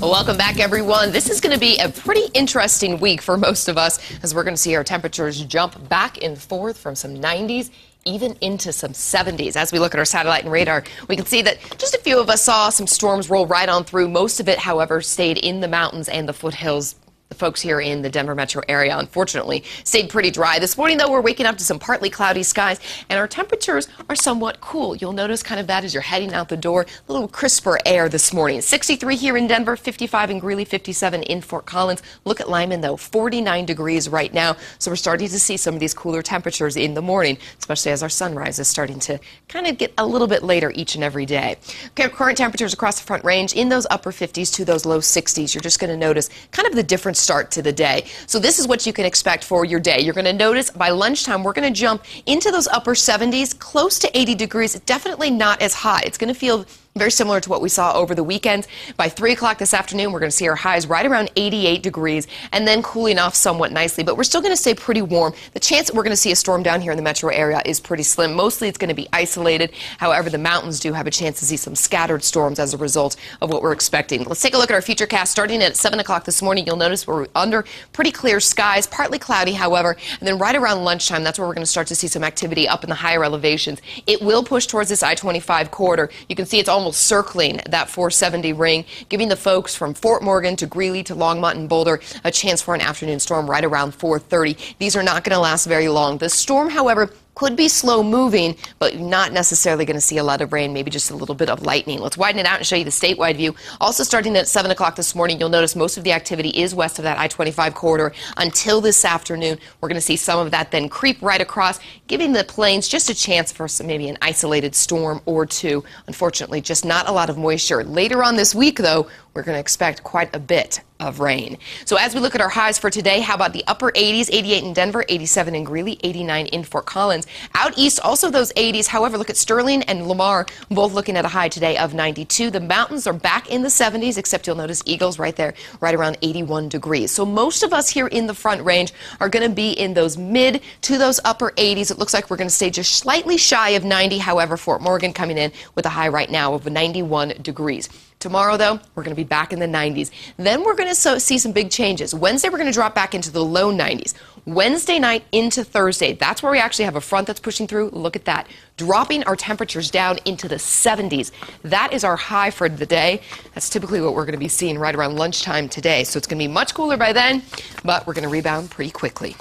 Well, welcome back, everyone. This is going to be a pretty interesting week for most of us, as we're going to see our temperatures jump back and forth from some 90s even into some 70s. As we look at our satellite and radar, we can see that just a few of us saw some storms roll right on through. Most of it, however, stayed in the mountains and the foothills. The folks here in the Denver metro area, unfortunately, stayed pretty dry. This morning, though, we're waking up to some partly cloudy skies, and our temperatures are somewhat cool. You'll notice kind of that as you're heading out the door. A little crisper air this morning. 63 here in Denver, 55 in Greeley, 57 in Fort Collins. Look at Lyman, though, 49 degrees right now. So we're starting to see some of these cooler temperatures in the morning, especially as our sunrise is starting to kind of get a little bit later each and every day. Okay, current temperatures across the Front Range in those upper 50s to those low 60s. You're just going to notice kind of the difference start to the day. So this is what you can expect for your day. You're going to notice by lunchtime we're going to jump into those upper 70s, close to 80 degrees. Definitely not as high. It's going to feel very similar to what we saw over the weekend. By 3 o'clock this afternoon, we're going to see our highs right around 88 degrees and then cooling off somewhat nicely. But we're still going to stay pretty warm. The chance that we're going to see a storm down here in the metro area is pretty slim. Mostly it's going to be isolated. However, the mountains do have a chance to see some scattered storms as a result of what we're expecting. Let's take a look at our future cast. Starting at 7 o'clock this morning, you'll notice we're under pretty clear skies, partly cloudy, however. And then right around lunchtime, that's where we're going to start to see some activity up in the higher elevations. It will push towards this I-25 corridor. You can see it's almost circling that 470 ring, giving the folks from Fort Morgan to Greeley to Longmont and Boulder a chance for an afternoon storm right around 4:30. These are not going to last very long. The storm, however, could be slow moving, but not necessarily going to see a lot of rain, maybe just a little bit of lightning. Let's widen it out and show you the statewide view. Also starting at 7 o'clock this morning, you'll notice most of the activity is west of that I-25 corridor until this afternoon. We're going to see some of that then creep right across, giving the plains just a chance for maybe an isolated storm or two. Unfortunately, just not a lot of moisture. Later on this week, though, we're going to expect quite a bit of rain. So as we look at our highs for today, how about the upper 80s, 88 in Denver, 87 in Greeley, 89 in Fort Collins. Out east, also those 80s. However, look at Sterling and Lamar, both looking at a high today of 92. The mountains are back in the 70s, except you'll notice Eagles right there, right around 81 degrees. So most of us here in the Front Range are going to be in those mid to those upper 80s. It looks like we're going to stay just slightly shy of 90. However, Fort Morgan coming in with a high right now of 91 degrees. Tomorrow, though, we're going to be back in the 90s. Then we're going to see some big changes. Wednesday, we're going to drop back into the low 90s. Wednesday night into Thursday, that's where we actually have a front that's pushing through. Look at that. Dropping our temperatures down into the 70s. That is our high for the day. That's typically what we're going to be seeing right around lunchtime today. So it's going to be much cooler by then, but we're going to rebound pretty quickly.